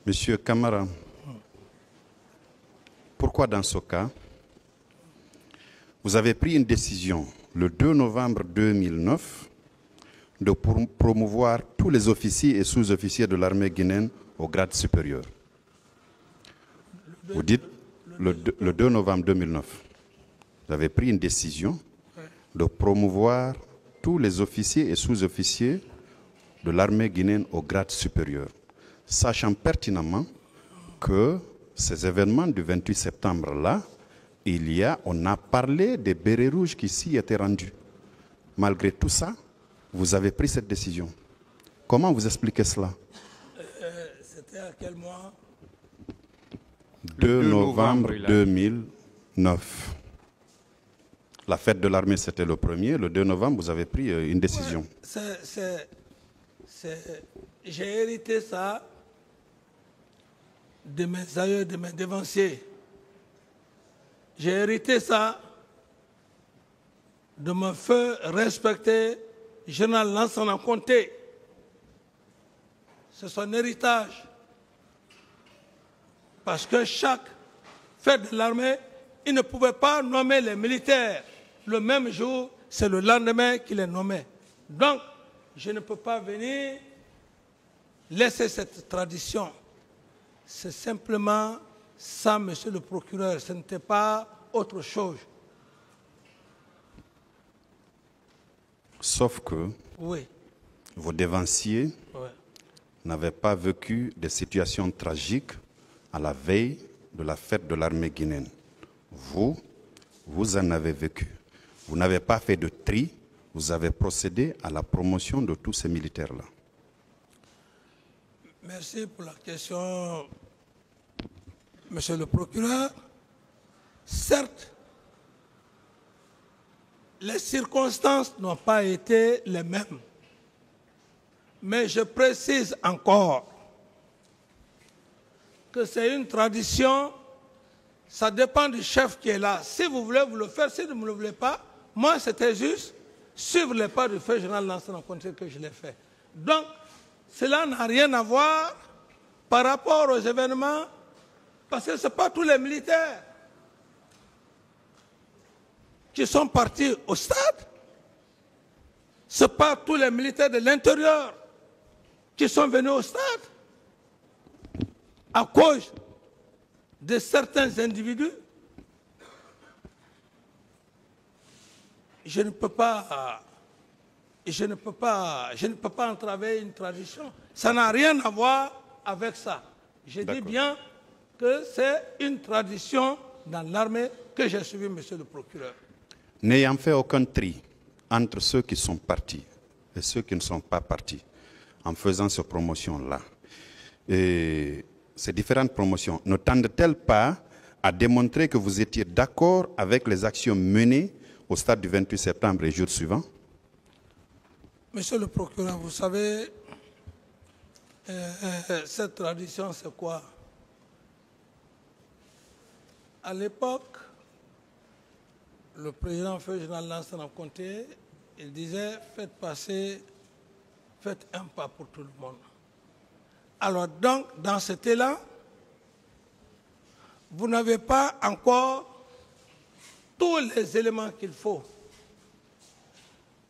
Monsieur Camara, pourquoi dans ce cas, vous avez pris une décision le 2 novembre 2009 de promouvoir tous les officiers et sous-officiers de l'armée guinéenne au grade supérieur? Vous dites le 2 novembre 2009, vous avez pris une décision de promouvoir tous les officiers et sous-officiers de l'armée guinéenne au grade supérieur, sachant pertinemment que ces événements du 28 septembre-là, on a parlé des bérets rouges qui s'y étaient rendus. Malgré tout ça, vous avez pris cette décision. Comment vous expliquez cela? C'était à quel mois? 2 novembre 2009. La fête de l'armée, c'était le 1er. Le 2 novembre, vous avez pris une décision. J'ai hérité ça de mes aïeux, de mes devanciers. J'ai hérité ça de mon feu respecté, général Lansana Conté. C'est son héritage. Parce que chaque fête de l'armée, il ne pouvait pas nommer les militaires le même jour, c'est le lendemain qu'il les nommait. Donc, je ne peux pas venir laisser cette tradition. C'est simplement ça, monsieur le procureur, ce n'était pas autre chose. Sauf que oui, vos devanciers n'avaient pas vécu des situations tragiques à la veille de la fête de l'armée guinéenne. Vous en avez vécu. Vous n'avez pas fait de tri, vous avez procédé à la promotion de tous ces militaires-là. Merci pour la question, monsieur le procureur. Certes, les circonstances n'ont pas été les mêmes. Mais je précise encore que c'est une tradition, ça dépend du chef qui est là. Si vous voulez, vous le faites. Si vous ne le voulez pas, moi, c'était juste suivre les pas du feu général Lansana Conté que je l'ai fait. Donc, cela n'a rien à voir par rapport aux événements, parce que ce n'est pas tous les militaires qui sont partis au stade. Ce n'est pas tous les militaires de l'intérieur qui sont venus au stade à cause de certains individus. Je ne peux pas entraver une tradition. Ça n'a rien à voir avec ça. Je dis bien que c'est une tradition dans l'armée que j'ai suivie, monsieur le procureur. N'ayant fait aucun tri entre ceux qui sont partis et ceux qui ne sont pas partis, en faisant ces promotions-là, et ces différentes promotions, ne tendent-elles pas à démontrer que vous étiez d'accord avec les actions menées au stade du 28 septembre et jour suivant? Monsieur le procureur, vous savez, cette tradition, c'est quoi? À l'époque, le président feu général Lansana Conté, il disait faites un pas pour tout le monde. Alors donc, dans cet élan, vous n'avez pas encore tous les éléments qu'il faut.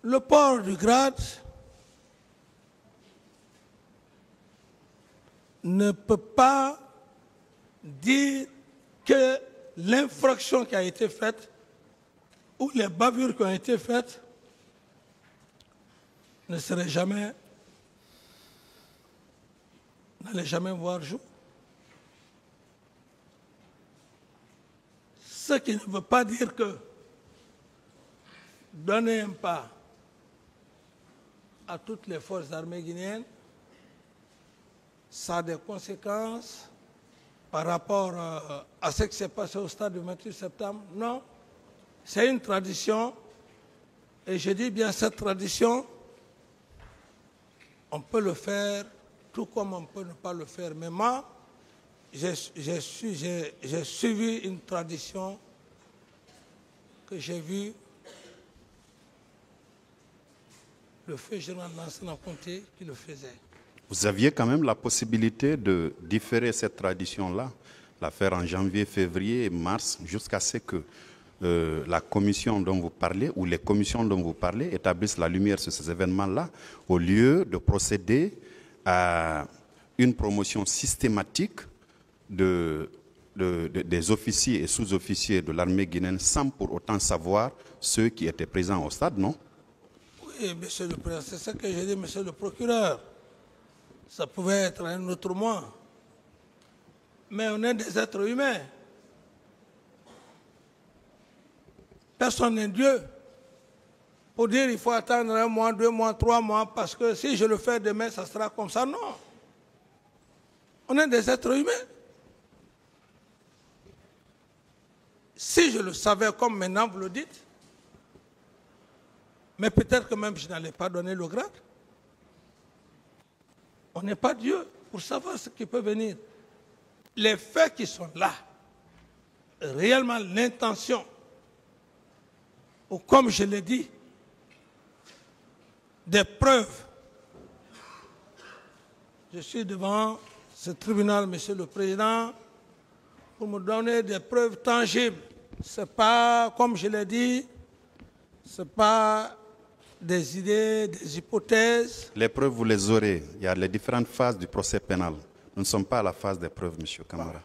Le port du grade ne peut pas dire que l'infraction qui a été faite ou les bavures qui ont été faites n'allaient jamais voir jour. Ce qui ne veut pas dire que donner un pas à toutes les forces armées guinéennes, ça a des conséquences par rapport à ce qui s'est passé au stade du 28 septembre. Non, c'est une tradition, et je dis bien cette tradition, on peut le faire tout comme on peut ne pas le faire. Mais moi, j'ai suivi une tradition que j'ai vue le feu général Lansana Conté qui le faisait. Vous aviez quand même la possibilité de différer cette tradition-là, la faire en janvier, février, mars, jusqu'à ce que la commission dont vous parlez ou les commissions dont vous parlez établissent la lumière sur ces événements-là, au lieu de procéder à une promotion systématique des officiers et sous-officiers de l'armée guinéenne sans pour autant savoir ceux qui étaient présents au stade, non? Oui, monsieur le président, c'est ce que j'ai dit, monsieur le procureur. Ça pouvait être un autre mois. Mais on est des êtres humains. Personne n'est Dieu. Pour dire il faut attendre 1 mois, 2 mois, 3 mois, parce que si je le fais demain, ça sera comme ça. Non. On est des êtres humains. Si je le savais comme maintenant vous le dites, mais peut-être que même je n'allais pas donner le grade. On n'est pas Dieu pour savoir ce qui peut venir. Les faits qui sont là, réellement l'intention, ou comme je l'ai dit, des preuves. Je suis devant ce tribunal, Monsieur le Président, pour me donner des preuves tangibles. Ce n'est pas, comme je l'ai dit, ce n'est pas des idées, des hypothèses. Les preuves, vous les aurez. Il y a les différentes phases du procès pénal. Nous ne sommes pas à la phase des preuves, M. Camara.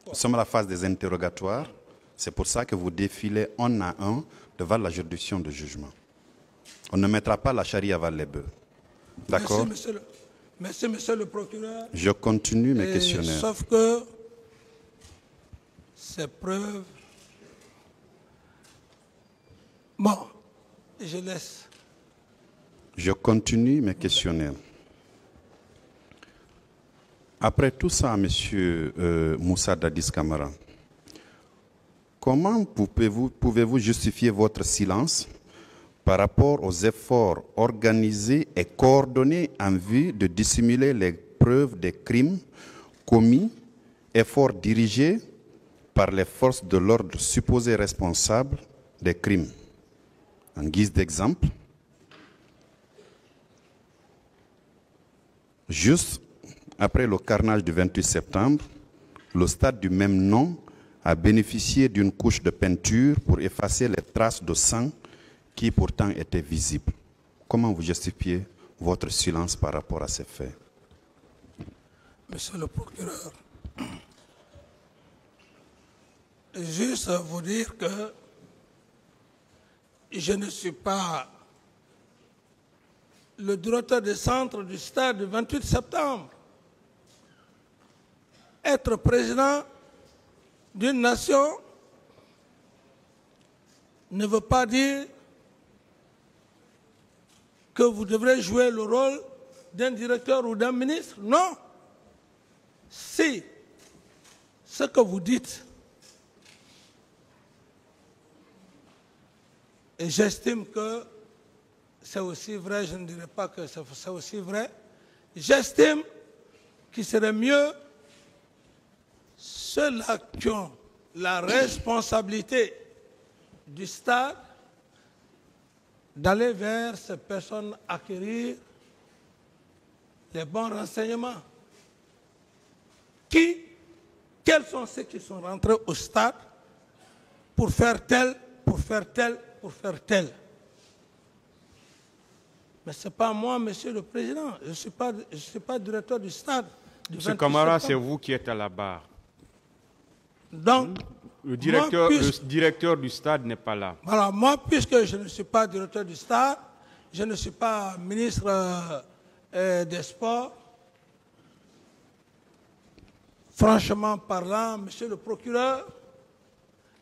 Nous sommes à la phase des interrogatoires. C'est pour ça que vous défilez un à un devant la juridiction de jugement. On ne mettra pas la charie avant les bœufs. D'accord? Merci, monsieur le procureur. Je continue mes questionnaires. Sauf que ces preuves... Bon, je laisse. Je continue mes questionnaires. Après tout ça, monsieur Moussa Dadis Camara, comment pouvez-vous justifier votre silence par rapport aux efforts organisés et coordonnés en vue de dissimuler les preuves des crimes commis, efforts dirigés par les forces de l'ordre supposées responsables des crimes? En guise d'exemple, juste après le carnage du 28 septembre, le stade du même nom a bénéficié d'une couche de peinture pour effacer les traces de sang qui pourtant étaient visibles. Comment vous justifiez votre silence par rapport à ces faits? Monsieur le procureur, juste vous dire que je ne suis pas le directeur du centre du stade du 28 septembre. Être président d'une nation ne veut pas dire que vous devrez jouer le rôle d'un directeur ou d'un ministre. Non. Si ce que vous dites, et j'estime que c'est aussi vrai, je ne dirais pas que c'est aussi vrai, j'estime qu'il serait mieux ceux-là qui ont la responsabilité du stade d'aller vers ces personnes acquérir les bons renseignements. Quels sont ceux qui sont rentrés au stade pour faire tel, pour faire tel, pour faire tel? Mais ce n'est pas moi, monsieur le président. Je ne suis pas directeur du stade. Monsieur Camara, c'est vous qui êtes à la barre. Donc, le directeur du stade n'est pas là. Voilà, moi, puisque je ne suis pas directeur du stade, je ne suis pas ministre des Sports, franchement parlant, monsieur le procureur,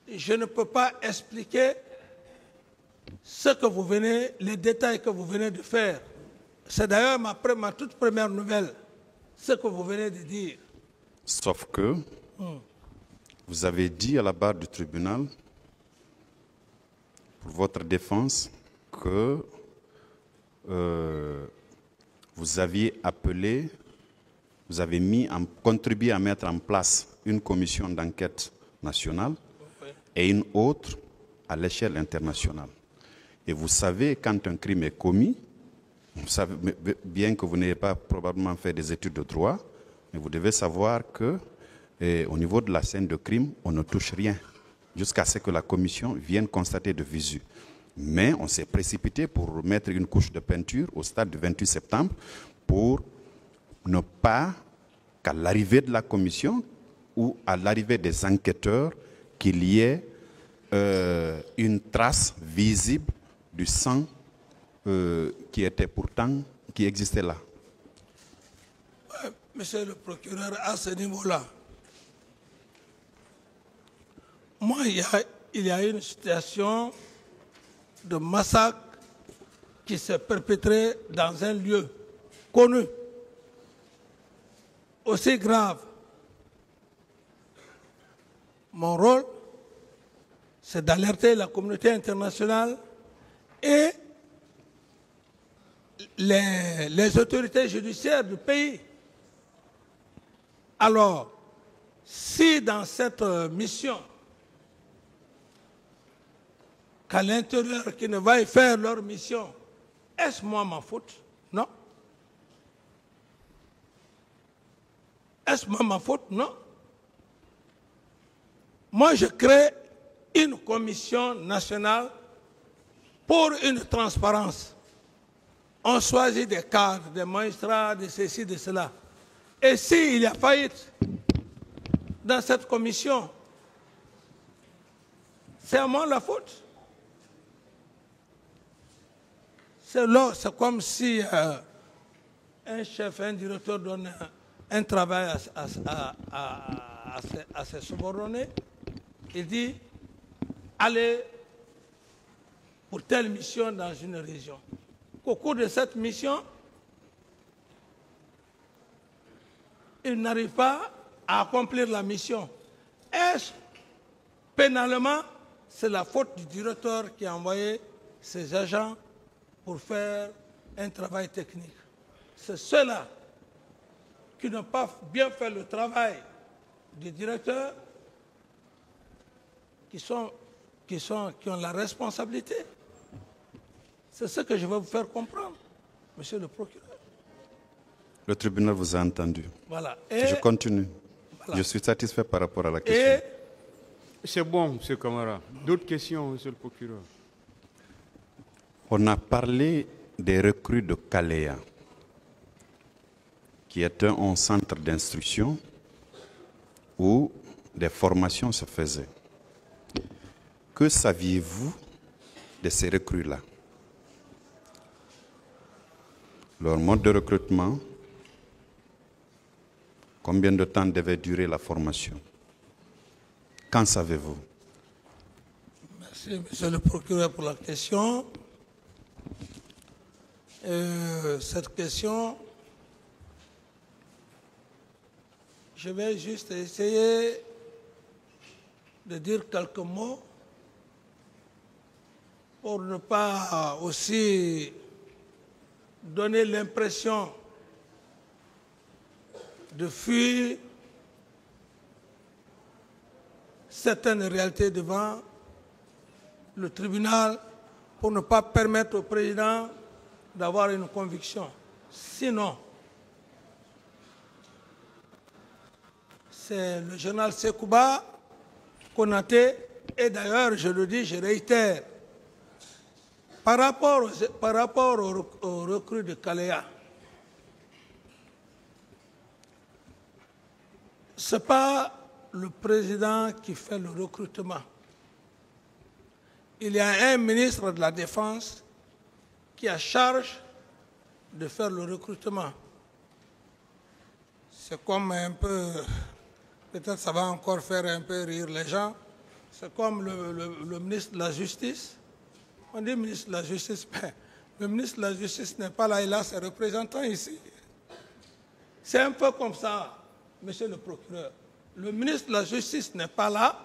je ne peux pas expliquer ce que vous venez, les détails que vous venez de faire. C'est d'ailleurs ma toute première nouvelle, ce que vous venez de dire. Sauf que vous avez dit à la barre du tribunal, pour votre défense, que vous aviez appelé, vous avez contribué à mettre en place une commission d'enquête nationale et une autre à l'échelle internationale. Et vous savez, quand un crime est commis, Vous savez bien que vous n'avez pas probablement fait des études de droit, mais vous devez savoir que au niveau de la scène de crime, on ne touche rien jusqu'à ce que la commission vienne constater de visu. Mais on s'est précipité pour mettre une couche de peinture au stade du 28 septembre pour ne pas qu'à l'arrivée de la commission ou à l'arrivée des enquêteurs, qu'il y ait une trace visible du sang qui existait là. Monsieur le procureur, à ce niveau-là, moi, il y a une situation de massacre qui s'est perpétrée dans un lieu connu, aussi grave. Mon rôle, c'est d'alerter la communauté internationale et les autorités judiciaires du pays. Alors, si dans cette mission, qu'à l'intérieur qui ne va y faire leur mission, est-ce moi ma faute? Non. Est-ce moi ma faute? Non. Moi, je crée une commission nationale pour une transparence. On choisit des cadres, des magistrats, de ceci, de cela. Et s'il y a faillite dans cette commission, c'est à moi la faute. C'est comme si un chef, un directeur donne un travail à ses subordonnés. Il dit, allez pour telle mission dans une région. Au cours de cette mission, il n'arrive pas à accomplir la mission. Est-ce pénalement, c'est la faute du directeur qui a envoyé ses agents pour faire un travail technique? C'est ceux-là qui n'ont pas bien fait le travail du directeur qui ont la responsabilité. C'est ce que je vais vous faire comprendre, monsieur le procureur. Le tribunal vous a entendu. Voilà. Je continue. Voilà. Je suis satisfait par rapport à la question. C'est bon, monsieur Camara. D'autres questions, monsieur le procureur? On a parlé des recrues de Kalea, qui est un centre d'instruction où des formations se faisaient. Que saviez-vous de ces recrues-là? Leur mode de recrutement, combien de temps devait durer la formation? Qu'en savez-vous? Merci, monsieur le procureur, pour la question. Cette question, je vais juste essayer de dire quelques mots pour ne pas aussi donner l'impression de fuir certaines réalités devant le tribunal pour ne pas permettre au président d'avoir une conviction. Sinon, c'est le général Sekouba Konaté, et d'ailleurs, je le dis, je réitère, par rapport aux recrues de Kalea, ce n'est pas le président qui fait le recrutement. Il y a un ministre de la Défense qui a charge de faire le recrutement. C'est comme un peu, peut-être ça va encore faire un peu rire les gens, c'est comme le ministre de la Justice. On dit ministre de la Justice, mais le ministre de la Justice n'est pas là, il a ses représentants ici. C'est un peu comme ça, monsieur le procureur. Le ministre de la Justice n'est pas là,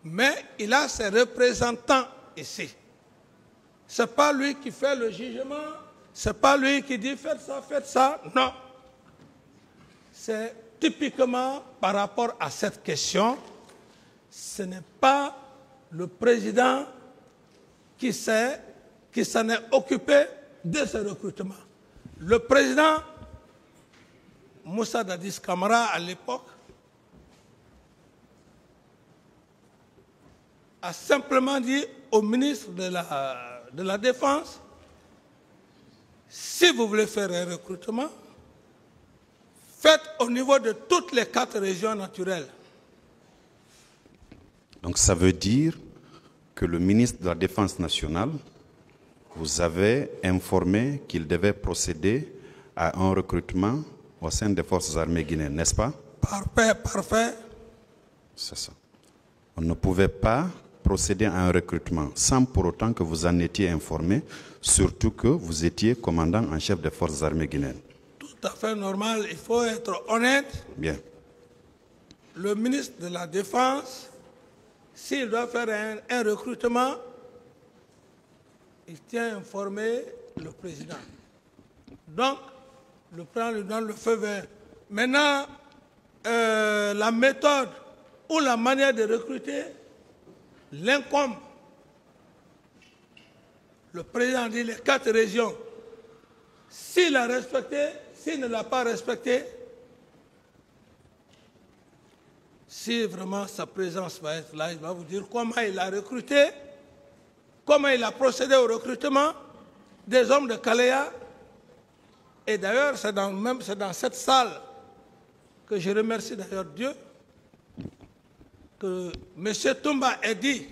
mais il a ses représentants ici. Ce n'est pas lui qui fait le jugement, ce n'est pas lui qui dit faites ça, non. C'est typiquement par rapport à cette question, ce n'est pas le président qui s'en est occupé, de ce recrutement. Le président Moussa Dadis Camara, à l'époque, a simplement dit au ministre de la Défense, si vous voulez faire un recrutement, faites au niveau de toutes les 4 régions naturelles. Donc ça veut dire que le ministre de la Défense nationale vous avait informé qu'il devait procéder à un recrutement au sein des forces armées guinéennes, n'est-ce pas? Parfait, parfait. C'est ça. On ne pouvait pas procéder à un recrutement sans pour autant que vous en étiez informé, surtout que vous étiez commandant en chef des forces armées guinéennes. Tout à fait normal, il faut être honnête. Bien. Le ministre de la Défense, s'il doit faire un recrutement, il tient à informer le président. Donc, le président lui donne le feu vert. Maintenant, la méthode ou la manière de recruter l'incombe. Le président dit les 4 régions. S'il l'a respecté, s'il ne l'a pas respecté, si vraiment sa présence va être là, il va vous dire comment il a recruté, comment il a procédé au recrutement des hommes de Kalea. Et d'ailleurs, c'est dans cette salle que je remercie d'ailleurs Dieu que M. Toumba ait dit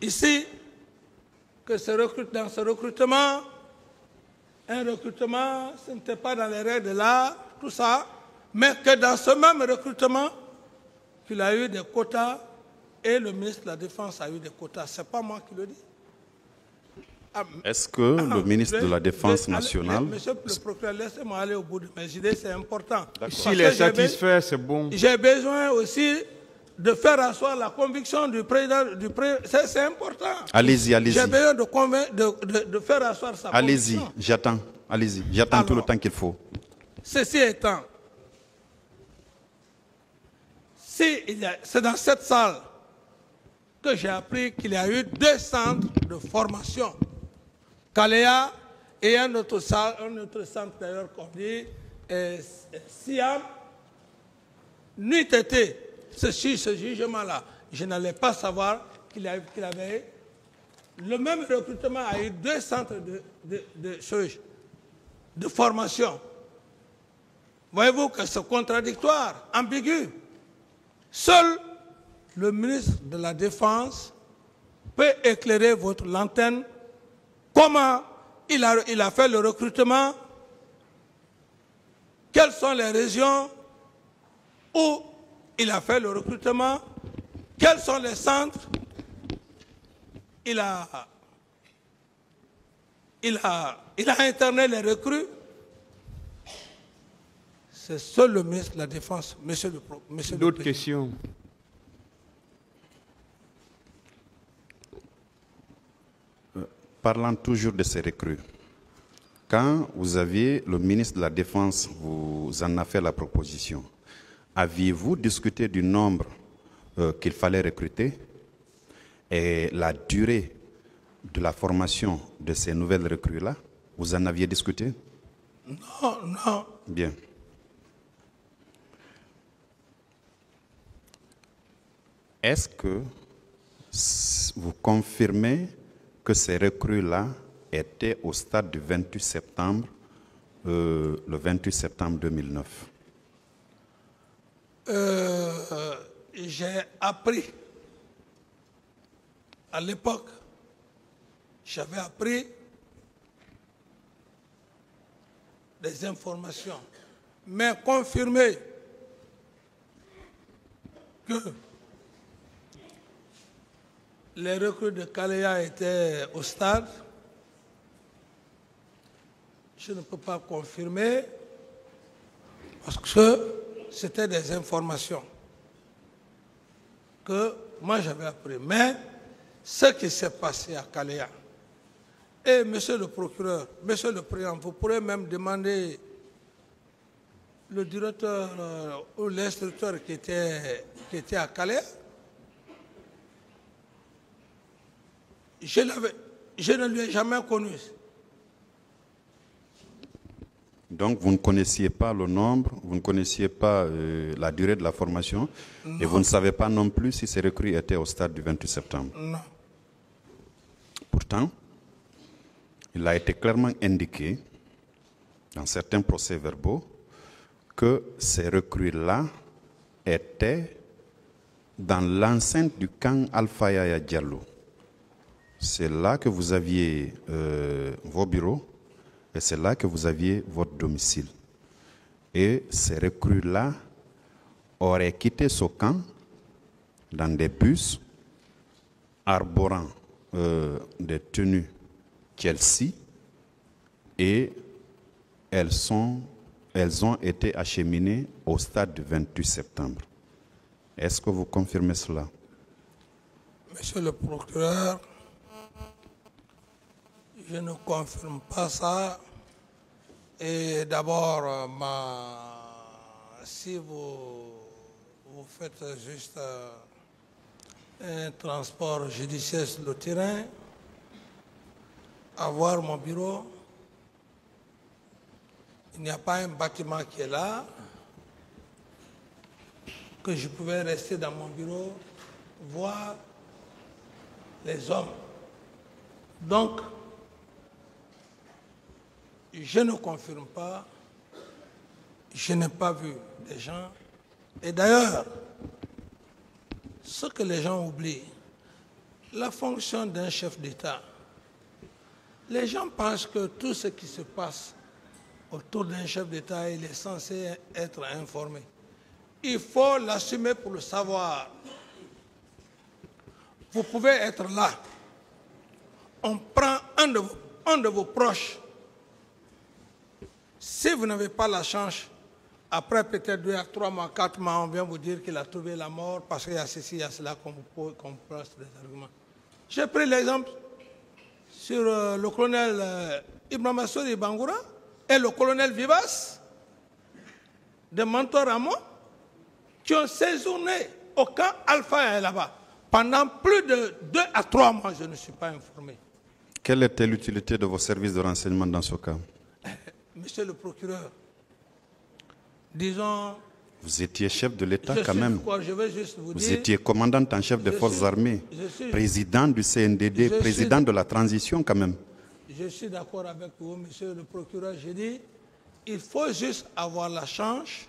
ici que dans ce recrutement, un recrutement, ce n'était pas dans les règles de l'art, tout ça, mais que dans ce même recrutement, qu'il a eu des quotas et le ministre de la Défense a eu des quotas. Ce n'est pas moi qui le dis. Est-ce que le ministre de la Défense nationale... Monsieur le procureur, laissez-moi aller au bout de mes idées, c'est important. S'il est satisfait, c'est bon. J'ai besoin aussi de faire asseoir la conviction du président. C'est important. Allez-y, allez-y. J'ai besoin de faire asseoir sa conviction. Allez-y, j'attends. Allez-y, j'attends tout le temps qu'il faut. Ceci étant, c'est dans cette salle que j'ai appris qu'il y a eu 2 centres de formation. Kalea et un autre centre d'ailleurs qu'on dit Siam. Nuit été, ce jugement-là, je n'allais pas savoir qu'il avait le même recrutement a eu 2 centres de formation. Voyez-vous que c'est contradictoire, ambigu. Seul le ministre de la Défense peut éclairer votre lanterne. Comment il a fait le recrutement? Quelles sont les régions où il a fait le recrutement? Quels sont les centres? Il a interné les recrues. C'est seul le ministre de la Défense, monsieur le Président. D'autres questions? Parlant toujours de ces recrues, quand vous aviez le ministre de la Défense, vous en a fait la proposition, aviez-vous discuté du nombre qu'il fallait recruter et la durée de la formation de ces nouvelles recrues-là? Vous en aviez discuté? Non, non. Bien. Est-ce que vous confirmez que ces recrues-là étaient au stade du 28 septembre, le 28 septembre 2009? J'ai appris, à l'époque, j'avais appris des informations, mais confirmer que les recrues de Kalea étaient au stade, je ne peux pas confirmer parce que c'était des informations que moi j'avais appris. Mais ce qui s'est passé à Kalea, et monsieur le procureur, monsieur le président, vous pourrez même demander le directeur ou l'instructeur qui était à Kalea. Je ne lui ai jamais connu. Donc vous ne connaissiez pas le nombre, vous ne connaissiez pas la durée de la formation, non. Et vous ne savez pas non plus si ces recrues étaient au stade du 28 septembre. Non. Pourtant, il a été clairement indiqué dans certains procès-verbaux que ces recrues-là étaient dans l'enceinte du camp Alpha Yaya Diallo. C'est là que vous aviez vos bureaux et c'est là que vous aviez votre domicile. Et ces recrues-là auraient quitté ce camp dans des bus arborant des tenues Chelsea et elles ont été acheminées au stade du 28 septembre. Est-ce que vous confirmez cela? Monsieur le procureur, je ne confirme pas ça. Et d'abord, si vous faites juste un transport judiciaire sur le terrain, avoir mon bureau, il n'y a pas un bâtiment qui est là, que je pouvais rester dans mon bureau, voir les hommes. Donc, je ne confirme pas, je n'ai pas vu des gens. Et d'ailleurs, ce que les gens oublient, la fonction d'un chef d'État, les gens pensent que tout ce qui se passe autour d'un chef d'État, il est censé être informé. Il faut l'assumer pour le savoir. Vous pouvez être là. On prend un de vos proches. Si vous n'avez pas la chance, après peut-être 2 à 3 mois, 4 mois, on vient vous dire qu'il a trouvé la mort parce qu'il y a ceci, il y a cela qu'on place des arguments. J'ai pris l'exemple sur le colonel Ibrahim Assori Bangoura et le colonel Vivas de Mantoramo qui ont séjourné au camp Alpha là-bas. Pendant plus de 2 à 3 mois, je ne suis pas informé. Quelle était l'utilité de vos services de renseignement dans ce cas? Monsieur le procureur, disons... Vous étiez chef de l'État quand même. Je vais juste vous dire, étiez commandant en chef des forces armées, président du CNDD, président de la transition quand même. Je suis d'accord avec vous, monsieur le procureur. J'ai dit, il faut juste avoir la chance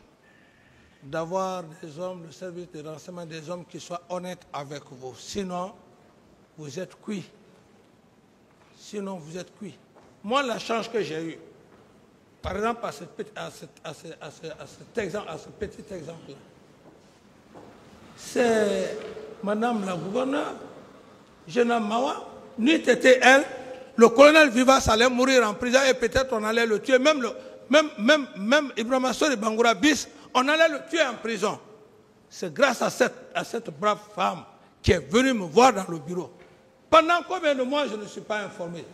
d'avoir des hommes, le service de renseignement, des hommes qui soient honnêtes avec vous. Sinon, vous êtes cuit. Sinon, vous êtes cuit. Moi, la chance que j'ai eue, par exemple, à ce petit exemple-là, c'est Madame la gouverneure, Jena Mawa, n'eût été elle, le colonel Vivas allait mourir en prison et peut-être on allait le tuer. Même Ibrahim Assori Bangoura bis, on allait le tuer en prison. C'est grâce à cette brave femme qui est venue me voir dans le bureau. Pendant combien de mois je ne suis pas informé?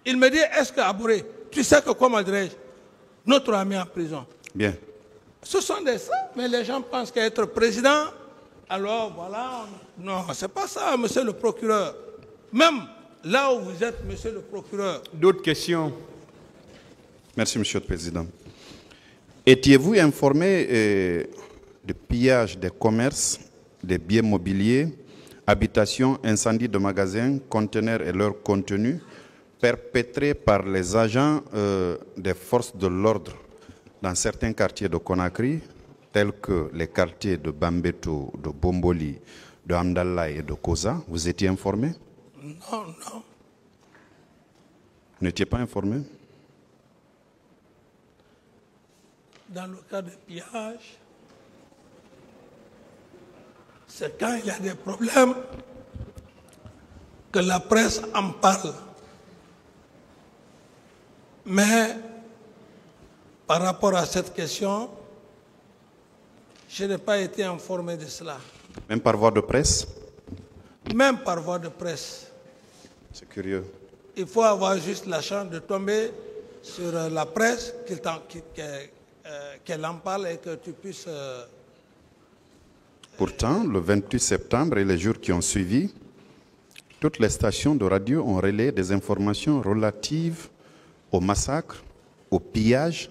Il me dit, est-ce que Abouré, tu sais que comment dirais-je, notre ami en prison. Bien. Ce sont des ça, mais les gens pensent qu'être président, alors voilà, non, c'est pas ça, monsieur le procureur. Même là où vous êtes, monsieur le procureur. D'autres questions? Merci, monsieur le président. Étiez-vous informé du pillage des commerces, des biens mobiliers, habitations, incendies de magasins, conteneurs et leur contenu perpétrés par les agents des forces de l'ordre dans certains quartiers de Conakry, tels que les quartiers de Bambeto, de Bomboli, de Amdallah et de Koza? Vous étiez informé? Non, non. Vous n'étiez pas informé? Dans le cas de pillage, c'est quand il y a des problèmes que la presse en parle. Mais par rapport à cette question, je n'ai pas été informé de cela. Même par voie de presse? Même par voie de presse. C'est curieux. Il faut avoir juste la chance de tomber sur la presse, qu'elle en parle et que tu puisses... Pourtant, le 28 septembre et les jours qui ont suivi, toutes les stations de radio ont relayé des informations relatives au massacre, au pillage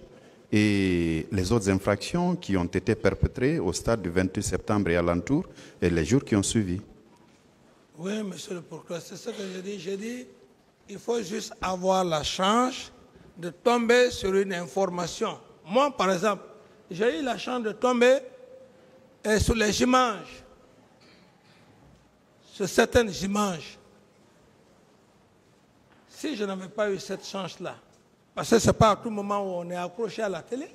et les autres infractions qui ont été perpétrées au stade du 28 septembre et alentour et les jours qui ont suivi. Oui, monsieur le procureur, c'est ce que je dis. J'ai dit, il faut juste avoir la chance de tomber sur une information. Moi, par exemple, j'ai eu la chance de tomber sur les images, sur certaines images. Si je n'avais pas eu cette chance-là, parce que ce n'est pas à tout moment où on est accroché à la télé,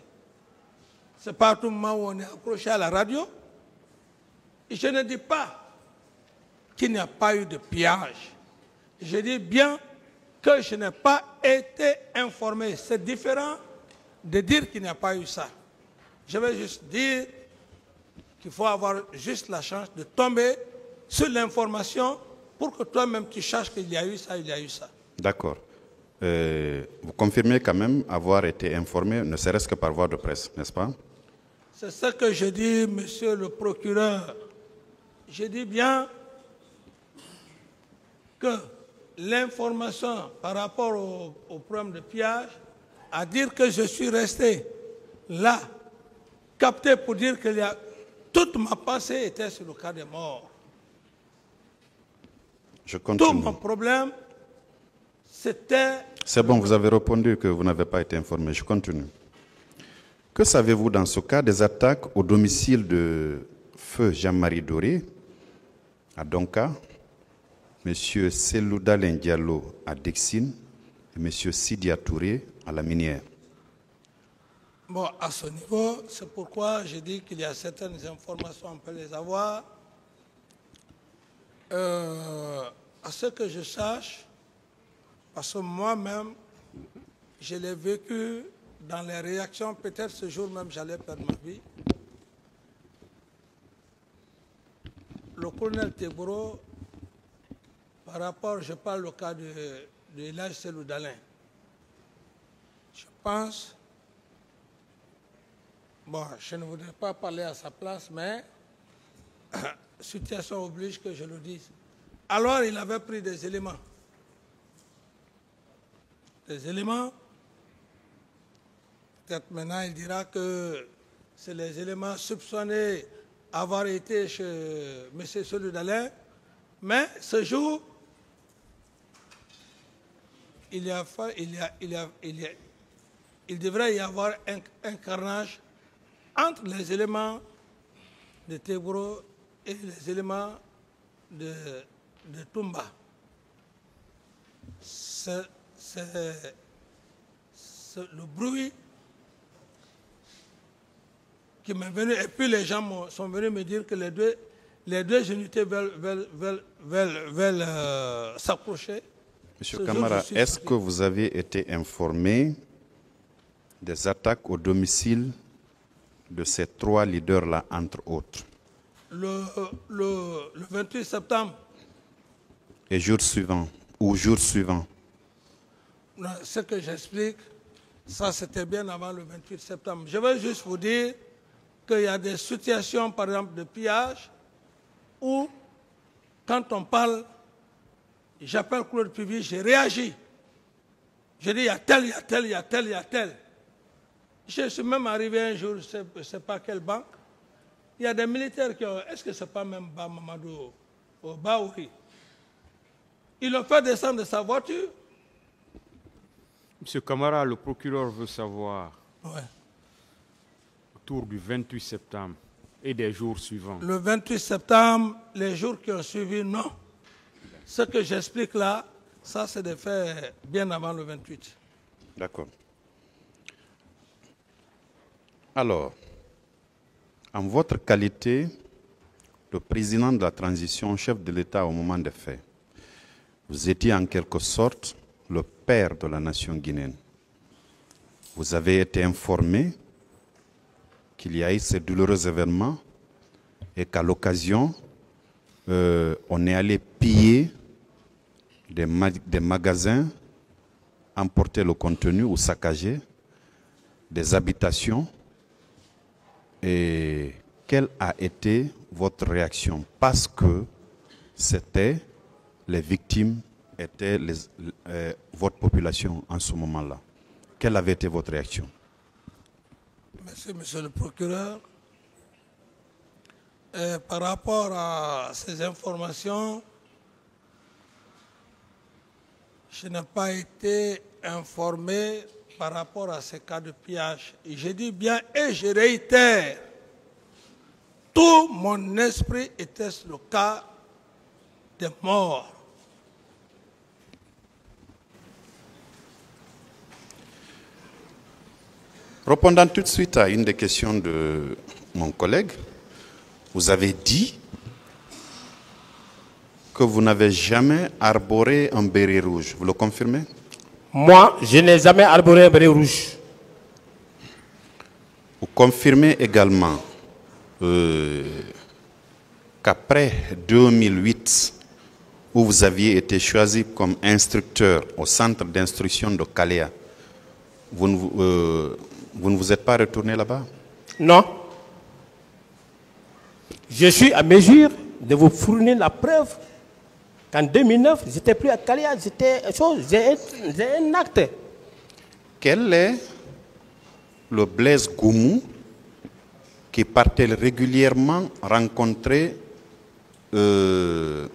ce n'est pas à tout moment où on est accroché à la radio. Et je ne dis pas qu'il n'y a pas eu de pillage. Je dis bien que je n'ai pas été informé. C'est différent de dire qu'il n'y a pas eu ça. Je vais juste dire qu'il faut avoir juste la chance de tomber sur l'information pour que toi-même tu saches qu'il y a eu ça, il y a eu ça. D'accord. Vous confirmez quand même avoir été informé, ne serait-ce que par voie de presse, n'est-ce pas? C'est ce que je dis, monsieur le procureur. Je dis bien que l'information par rapport au problème de pillage, à dire que je suis resté là, capté pour dire que toute ma pensée était sur le cas des morts. Je continue. Tout mon problème, c'était... C'est bon, vous avez répondu que vous n'avez pas été informé. Je continue. Que savez-vous dans ce cas des attaques au domicile de feu Jean-Marie Doré à Donka, M. Selouda Diallo à Dexine et M. Sidia Touré à la Minière? Bon, à ce niveau, c'est pourquoi je dis qu'il y a certaines informations, on peut les avoir. À ce que je sache, parce que moi-même, je l'ai vécu dans les réactions, peut-être ce jour même, j'allais perdre ma vie. Le colonel Teboro, par rapport, je parle au cas de l'âge Seloudalin. Je pense, bon, je ne voudrais pas parler à sa place, mais situation oblige que je le dise. Alors, il avait pris des éléments. Des éléments. Peut-être maintenant, il dira que c'est les éléments soupçonnés avoir été chez M. Seloudalin. Mais ce jour, il devrait y avoir un carnage entre les éléments de Teboro et les éléments de Toumba. C'est le bruit qui m'est venu. Et puis les gens sont venus me dire que les deux unités veulent s'approcher. Monsieur Camara, est-ce que vous avez été informé des attaques au domicile de ces trois leaders-là, entre autres? Le 28 septembre. Et jour suivant, ou jour suivant? Ce que j'explique, ça c'était bien avant le 28 septembre. Je vais juste vous dire qu'il y a des situations, par exemple, de pillage, où, quand on parle, j'appelle Claude Puvis, j'ai réagi. Je dis, il y a tel, il y a tel, il y a tel, il y a tel. Je suis même arrivé un jour, je ne sais pas quelle banque, il y a des militaires qui ont, est-ce que ce n'est pas même Bamamadou ou Baouri? Ils l'ont fait descendre de sa voiture. Monsieur Camara, le procureur veut savoir, ouais, autour du 28 septembre et des jours suivants. Le 28 septembre, les jours qui ont suivi, non. Ce que j'explique là, ça c'est des faits bien avant le 28. D'accord. Alors, en votre qualité de président de la transition, chef de l'État au moment des faits, vous étiez en quelque sorte le père de la nation guinéenne. Vous avez été informé qu'il y a eu ces douloureux événements et qu'à l'occasion, on est allé piller des magasins, emporter le contenu ou saccager des habitations. Et quelle a été votre réaction? Parce que c'était les victimes étaient votre population en ce moment-là. Quelle avait été votre réaction? Merci, monsieur le procureur. Par rapport à ces informations, je n'ai pas été informé par rapport à ces cas de pillage. Et je dis bien et je réitère, tout mon esprit était sur le cas des morts. Répondant tout de suite à une des questions de mon collègue, vous avez dit que vous n'avez jamais arboré un béret rouge. Vous le confirmez? Moi, je n'ai jamais arboré un béret rouge. Vous confirmez également qu'après 2008, où vous aviez été choisi comme instructeur au centre d'instruction de Kalea, vous ne vous êtes pas retourné là-bas? Non. Je suis à mesure de vous fournir la preuve qu'en 2009, je n'étais plus à Kalea, j'ai un acte. Quel est le Blaise Goumou qui partait régulièrement rencontrer le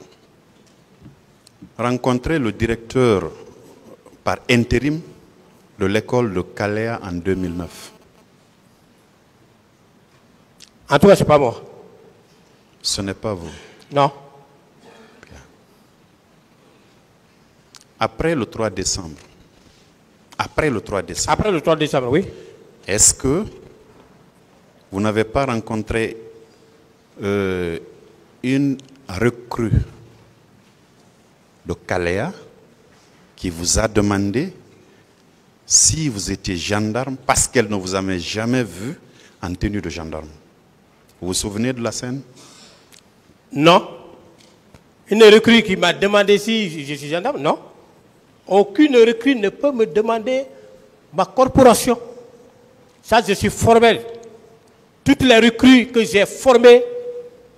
directeur par intérim de l'école de Kalea en 2009? En tout cas, ce n'est pas moi. Ce n'est pas vous. Non. Bien. Après le 3 décembre. Après le 3 décembre, oui. Est-ce que vous n'avez pas rencontré une recrue de Kalea qui vous a demandé si vous étiez gendarme parce qu'elle ne vous avait jamais vu en tenue de gendarme? Vous vous souvenez de la scène? Non. Une recrue qui m'a demandé si je suis gendarme? Non. Aucune recrue ne peut me demander ma corporation. Ça, je suis formel. Toutes les recrues que j'ai formées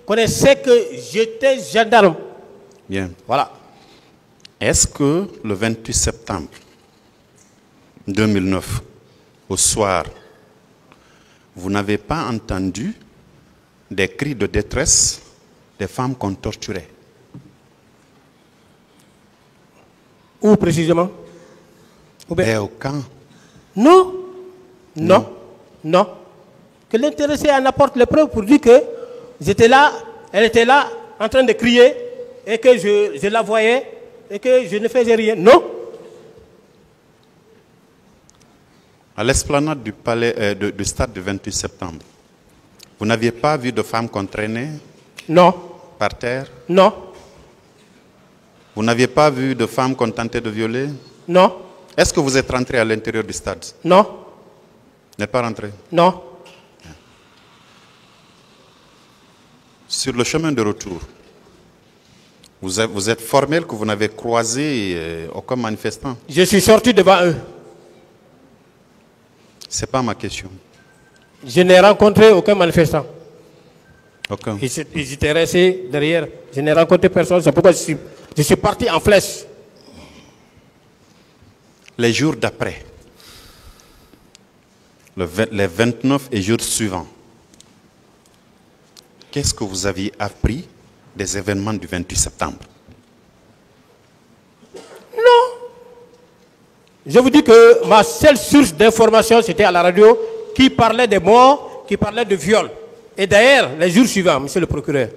connaissaient que j'étais gendarme. Bien. Voilà. Est-ce que le 28 septembre 2009, au soir, vous n'avez pas entendu des cris de détresse des femmes qu'on torturait? Où précisément? Et au camp? Non. Non. Non. Que l'intéressé en apporte les preuves pour dire que j'étais là, elle était là, en train de crier, et que je la voyais, et que je ne faisais rien. Non. À l'esplanade du palais, du stade du 28 septembre, vous n'aviez pas vu de femmes qu'on traînait? Non. Par terre? Non. Vous n'aviez pas vu de femmes qu'on tentait de violer? Non. Est-ce que vous êtes rentré à l'intérieur du stade? Non. Vous n'êtes pas rentré? Non. Sur le chemin de retour, vous êtes formel que vous n'avez croisé aucun manifestant? Je suis sorti devant eux. Ce n'est pas ma question. Je n'ai rencontré aucun manifestant. Aucun. Ils étaient restés derrière. Je n'ai rencontré personne. C'est pourquoi je suis parti en flèche. Les jours d'après, les 29 et jours suivants, qu'est-ce que vous aviez appris des événements du 28 septembre? Non. Je vous dis que ma seule source d'information, c'était à la radio, qui parlait des morts, qui parlait de viols. Et d'ailleurs, les jours suivants, monsieur le procureur,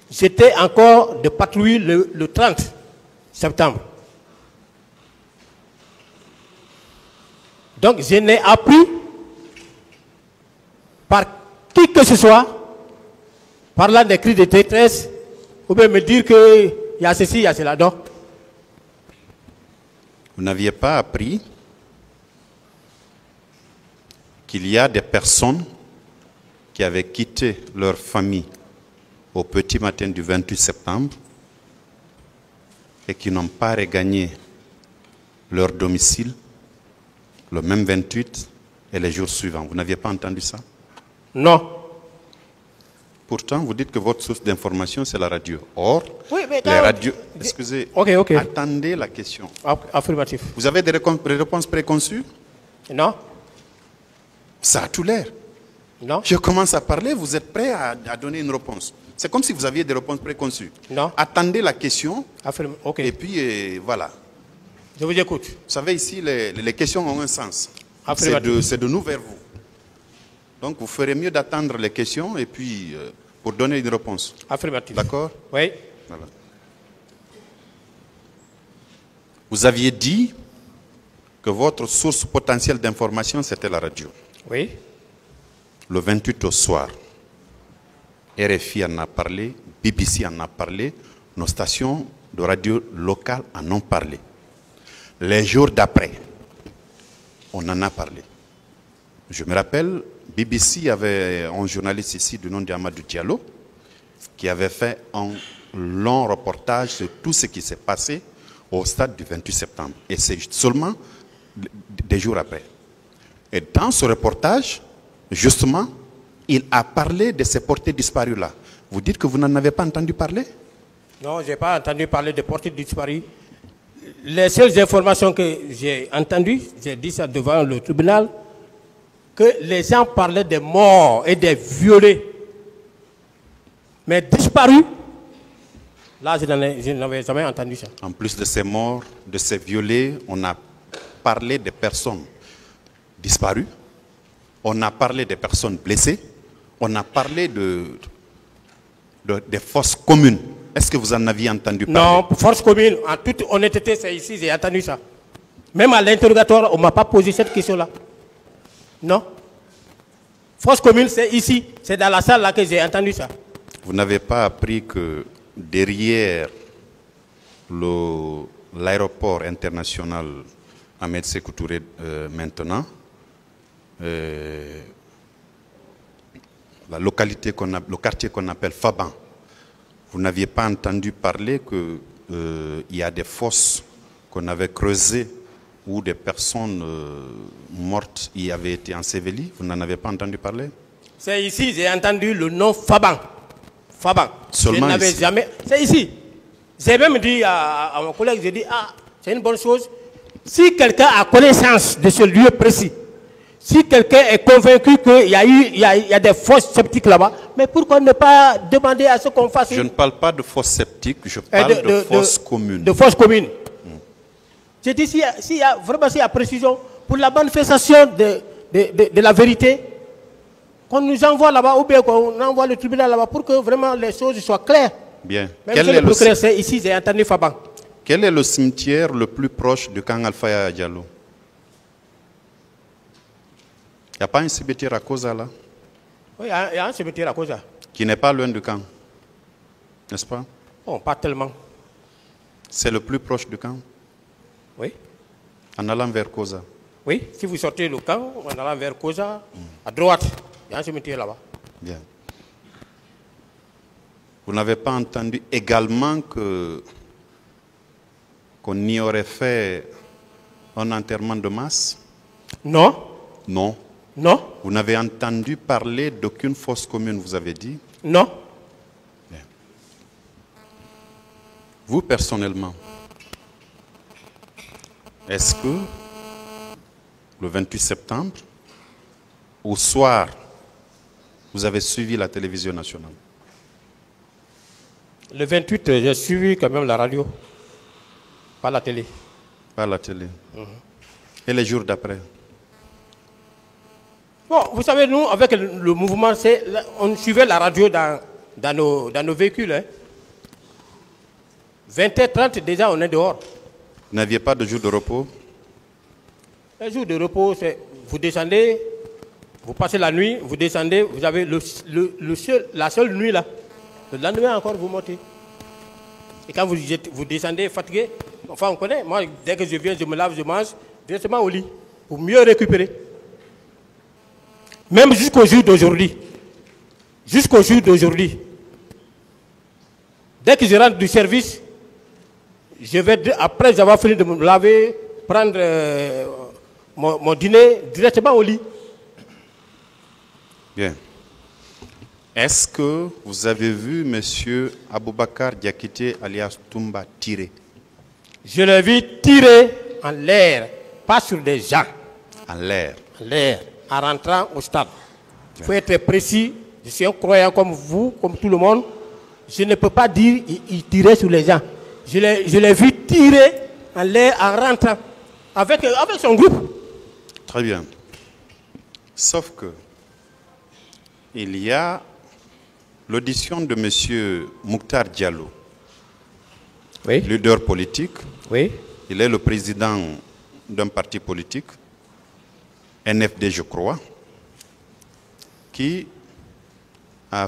j'étais encore de patrouille le 30 septembre. Donc, je n'ai appris par qui que ce soit, parlant des cris de détresse, ou bien me dire qu'il y a ceci, il y a cela. Donc, vous n'aviez pas appris qu'il y a des personnes qui avaient quitté leur famille au petit matin du 28 septembre et qui n'ont pas regagné leur domicile le même 28 et les jours suivants. Vous n'aviez pas entendu ça? Non. Pourtant, vous dites que votre source d'information, c'est la radio. Or, Oui, mais les radios... Excusez, Ok. attendez la question. Affirmatif. Vous avez des réponses préconçues? Non. Ça a tout l'air. Non. Je commence à parler, vous êtes prêt à donner une réponse. C'est comme si vous aviez des réponses préconçues. Non. Attendez la question. Ok. Et puis, voilà. Je vous écoute. Vous savez, ici, les questions ont un sens. Affirmatif. C'est de nous vers vous. Donc, vous ferez mieux d'attendre les questions et puis, pour donner une réponse. Affirmatif. D'accord? Oui. Voilà. Vous aviez dit que votre source potentielle d'information, c'était la radio. Oui. Le 28 au soir, RFI en a parlé, BBC en a parlé, nos stations de radio locales en ont parlé. Les jours d'après, on en a parlé. Je me rappelle, BBC avait un journaliste ici du nom d'Amadou Diallo qui avait fait un long reportage sur tout ce qui s'est passé au stade du 28 septembre. Et c'est seulement des jours après. Et dans ce reportage, justement, il a parlé de ces portés disparus-là. Vous dites que vous n'en avez pas entendu parler? Non, je n'ai pas entendu parler de portés disparus. Les seules informations que j'ai entendues, j'ai dit ça devant le tribunal, que les gens parlaient des morts et des violés. Mais disparus, là, je n'avais jamais entendu ça. En plus de ces morts, de ces violés, on a parlé des personnes disparues, on a parlé des personnes blessées, on a parlé des fosses communes. Est-ce que vous en aviez entendu parler? Non, force commune, en toute honnêteté, c'est ici, j'ai entendu ça. Même à l'interrogatoire, on ne m'a pas posé cette question-là. Non. Force commune, c'est ici, c'est dans la salle là que j'ai entendu ça. Vous n'avez pas appris que derrière l'aéroport international Ahmed Sékou Touré maintenant, la localité le quartier qu'on appelle Faban, vous n'aviez pas entendu parler qu'il y a des fosses qu'on avait creusées où des personnes mortes y avaient été ensevelies? Vous n'en avez pas entendu parler? C'est ici, j'ai entendu le nom Faban. Faban. Seulement je n'avais ici. jamais. C'est ici. J'ai même dit à mon collègue, j'ai dit, c'est une bonne chose. Si quelqu'un a connaissance de ce lieu précis, si quelqu'un est convaincu qu'il y a des fosses sceptiques là-bas, mais pourquoi ne pas demander à ce qu'on fasse? Je ne parle pas de fosses sceptiques, je parle de fosses communes. De fosses communes. J'ai dit, s'il y a précision pour la manifestation de la vérité, qu'on nous envoie là-bas ou bien qu'on envoie le tribunal là-bas pour que vraiment les choses soient claires. Bien. Même le procureur, c'est ici, j'ai entendu Faban. Quel est le cimetière le plus proche du camp Alpha Diallo? Il n'y a pas un cimetière à Koza là? Oui, il y a un cimetière à Koza. Qui n'est pas loin du camp, n'est-ce pas? Bon, pas tellement. C'est le plus proche du camp? Oui. En allant vers Koza? Oui, si vous sortez le camp, en allant vers Koza, à droite, il y a un cimetière là-bas. Bien. Vous n'avez pas entendu également qu'on y aurait fait un enterrement de masse? Non. Non. Non. Vous n'avez entendu parler d'aucune fosse commune, vous avez dit? Non. Bien. Vous, personnellement, est-ce que le 28 septembre, au soir, vous avez suivi la télévision nationale? Le 28, j'ai suivi quand même la radio, pas la télé. Pas la télé. Et les jours d'après? Bon, vous savez, nous, avec le mouvement, on suivait la radio dans nos véhicules. Hein. 20h30, déjà, on est dehors. Vous n'aviez pas de jour de repos? Un jour de repos, c'est vous descendez, vous passez la nuit, vous descendez, vous avez la seule nuit là. Le lendemain encore, vous montez. Et quand vous descendez fatigué, enfin on connaît, moi dès que je viens, je me lave, je mange, directement au lit, pour mieux récupérer. Même jusqu'au jour d'aujourd'hui. Jusqu'au jour d'aujourd'hui. Dès que je rentre du service, je vais, après avoir fini de me laver, prendre mon dîner directement au lit. Bien. Est-ce que vous avez vu M. Aboubakar Diakité alias Toumba tirer? Je l'ai vu tirer en l'air, pas sur des gens. En l'air. En l'air. en rentrant au stade. Il faut être précis. Je suis un croyant comme vous, comme tout le monde. Je ne peux pas dire qu'il tirait sur les gens. Je l'ai vu tirer en l'air en rentrant avec son groupe. Très bien. Sauf que il y a l'audition de M. Mouktar Diallo, Oui. leader politique. Oui. Il est le président d'un parti politique, NFD je crois, qui a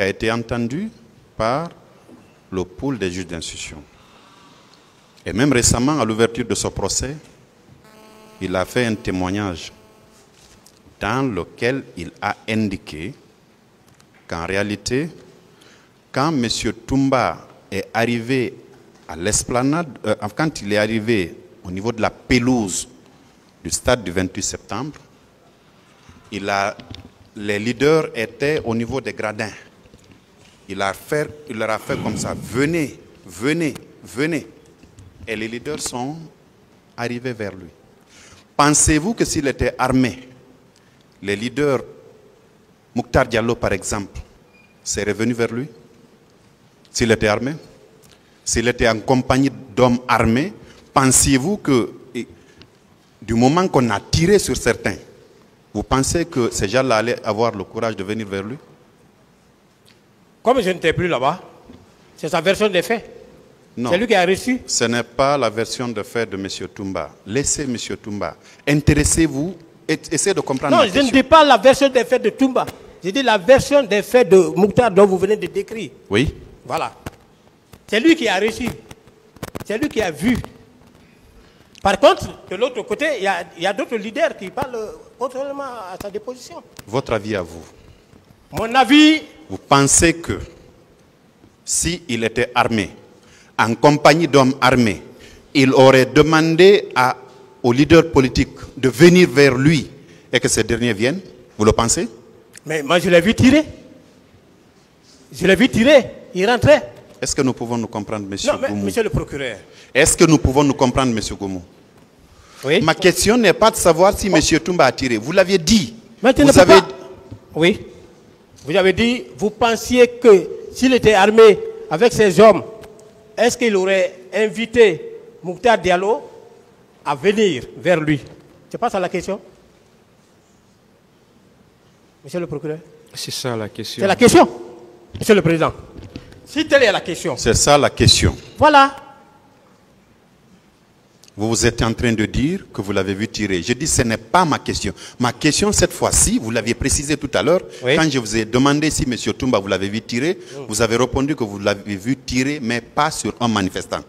été entendu par le pool des juges d'instruction. Et même récemment, à l'ouverture de ce procès, il a fait un témoignage dans lequel il a indiqué qu'en réalité, quand M. Toumba est arrivé à l'esplanade, quand il est arrivé au niveau de la pelouse du stade du 28 septembre, les leaders étaient au niveau des gradins. Il leur a fait comme ça, venez, venez, venez. Et les leaders sont arrivés vers lui. Pensez-vous que s'il était armé, les leaders, Mouktar Diallo par exemple, seraient venus vers lui? S'il était armé? S'il était en compagnie d'hommes armés, pensez-vous que du moment qu'on a tiré sur certains, vous pensez que ces gens-là allaient avoir le courage de venir vers lui? Comme je n'étais plus là-bas, c'est sa version des faits. Non. C'est lui qui a reçu. Ce n'est pas la version de fait de M. Toumba. Laissez M. Toumba. Intéressez-vous et essayez de comprendre Non, la je question. ne dis pas la version des faits de Toumba. Je dis la version des faits de Mouktar dont vous venez de décrire. Oui. Voilà. C'est lui qui a reçu. C'est lui qui a vu. Par contre, de l'autre côté, il y a d'autres leaders qui parlent contrairement à sa déposition. Votre avis à vous? Mon avis, Vous pensez que s'il était armé, en compagnie d'hommes armés, il aurait demandé aux leaders politiques de venir vers lui et que ces derniers viennent? Vous le pensez? mais moi je l'ai vu tirer. Je l'ai vu tirer. Il rentrait. Est-ce que nous pouvons nous comprendre, M. Non, mais Goumou? monsieur le procureur. Est-ce que nous pouvons nous comprendre, M. Goumou? Oui. Ma question n'est pas de savoir si M. Toumba a tiré. Vous l'aviez dit. Mais tu ne peux pas. Oui. Vous avez dit, vous pensiez que s'il était armé avec ses hommes, est-ce qu'il aurait invité Mouktar Diallo à venir vers lui? C'est pas ça la question? Monsieur le procureur? C'est ça la question. C'est la question, monsieur le président. Si telle est la question. C'est ça la question. Voilà. Vous êtes en train de dire que vous l'avez vu tirer. Je dis ce n'est pas ma question. Ma question cette fois-ci, vous l'aviez précisé tout à l'heure, Oui. quand je vous ai demandé si M. Toumba vous l'avez vu tirer, vous avez répondu que vous l'avez vu tirer, mais pas sur un manifestant.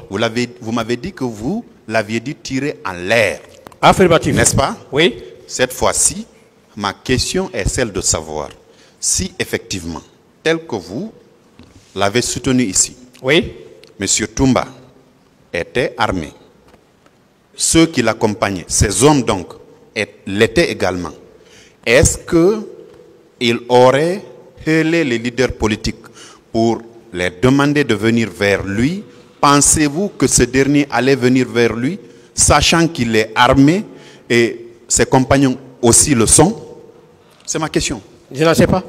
Vous m'avez dit que vous l'aviez dit tirer en l'air. Affirmatif. N'est-ce pas? Oui. Cette fois-ci, ma question est celle de savoir si effectivement, tel que vous l'avez soutenu ici, Oui. M. Toumba était armé. Ceux qui l'accompagnaient, ces hommes donc, l'étaient également. Est-ce qu'il aurait hélé les leaders politiques pour les demander de venir vers lui? Pensez-vous que ce dernier allait venir vers lui, sachant qu'il est armé et ses compagnons aussi le sont? C'est ma question. Je n'en sais pas.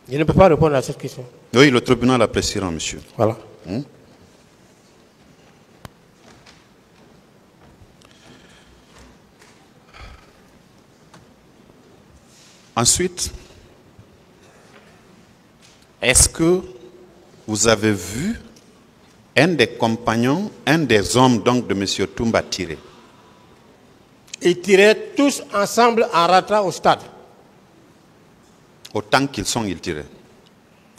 Je ne peux pas répondre à cette question. Oui, le tribunal appréciera, monsieur. Voilà. Ensuite, est-ce que vous avez vu un des compagnons, un des hommes donc de M. Toumba tirer? Ils tiraient tous ensemble en rentrant au stade. Autant qu'ils sont, ils tiraient.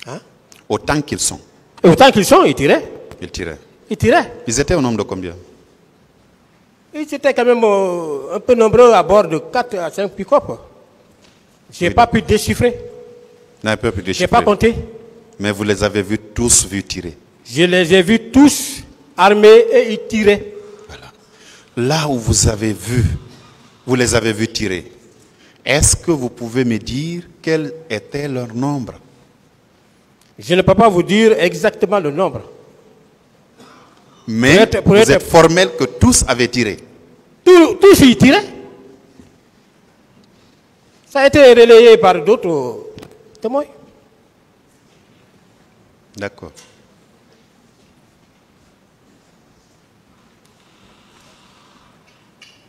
Hein? Autant qu'ils sont, Et autant qu'ils sont, ils tiraient. ils tiraient. Ils tiraient. Ils étaient au nombre de combien? Ils étaient quand même un peu nombreux à bord de 4 à 5 pick-up. Je n'ai pas pu déchiffrer. Un peu plus Je n'ai déchiffré. pas compté. Mais vous les avez tous vus tirer. Je les ai vus tous armés et ils tiraient. Voilà. Là où vous les avez vus tirer, est-ce que vous pouvez me dire quel était leur nombre? Je ne peux pas vous dire exactement le nombre. Mais vous êtes formel que tous avaient tiré. Tous y tiraient. Ça a été relayé par d'autres témoins. D'accord.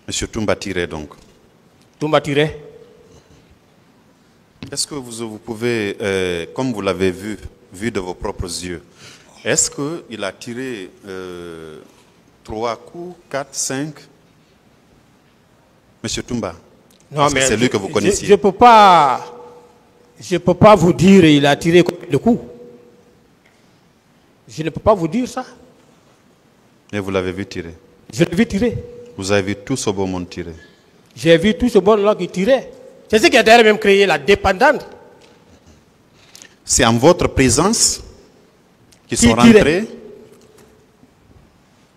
Monsieur Toumba tirait donc. Toumba tirait. Est-ce que vous pouvez, comme vous l'avez vu de vos propres yeux, est-ce qu'il a tiré 3 coups, 4, 5? Monsieur Toumba, non, mais c'est lui que vous connaissiez. Je ne peux pas vous dire il a tiré combien de coups. Je ne peux pas vous dire ça. Mais vous l'avez vu tirer. Je l'ai vu tirer. Vous avez vu tout ce beau monde tirer. J'ai vu tout ce monde-là qui tirait. C'est ce qui a d'ailleurs même créé la dépendance. C'est en votre présence qu'ils sont rentrés.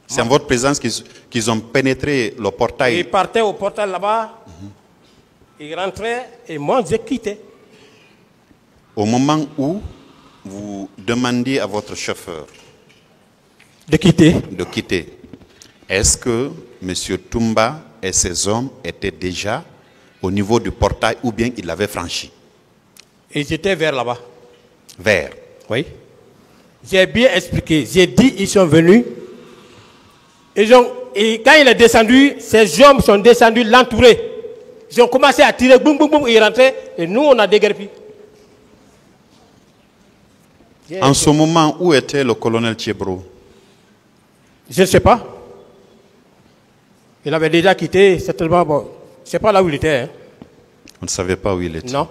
C'est en votre présence qu'ils ont pénétré le portail. Ils partaient au portail là-bas. Ils rentraient et moi j'ai quitté. Au moment où vous demandiez à votre chauffeur de quitter, est-ce que M. Toumba et ses hommes étaient déjà au niveau du portail ou bien ils l'avaient franchi? Ils étaient vers là-bas. Vers? Oui. J'ai bien expliqué. J'ai dit ils sont venus. Et quand il est descendu, ces hommes sont descendus l'entourer. Ils ont commencé à tirer, boum, boum, boum, ils rentraient. Et nous, on a déguerpi. En ce moment, où était le colonel Thiebro? Je ne sais pas. Il avait déjà quitté, certainement. Bon, je ne sais pas là où il était. Hein. On ne savait pas où il était? Non.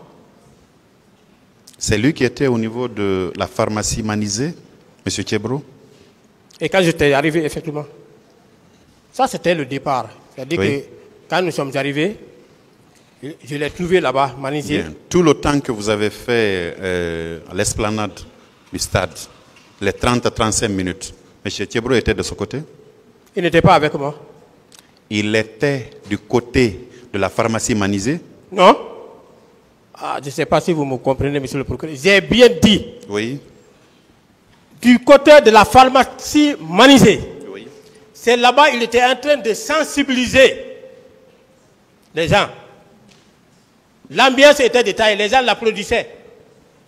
C'est lui qui était au niveau de la pharmacie Manizé, M. Thiebro? Et quand j'étais arrivé, effectivement. Ça, c'était le départ. C'est-à-dire que quand nous sommes arrivés, je l'ai trouvé là-bas, Manizé. Bien. Tout le temps que vous avez fait à l'esplanade du stade, les 30-35 minutes, M. Thiebro était de ce côté? Il n'était pas avec moi. Il était du côté de la pharmacie Manizé? Non. Ah, je ne sais pas si vous me comprenez, monsieur le procureur. J'ai bien dit. Oui. Du côté de la pharmacie Manizé. Oui. C'est là-bas il était en train de sensibiliser les gens. L'ambiance était détaillée, les gens l'applaudissaient.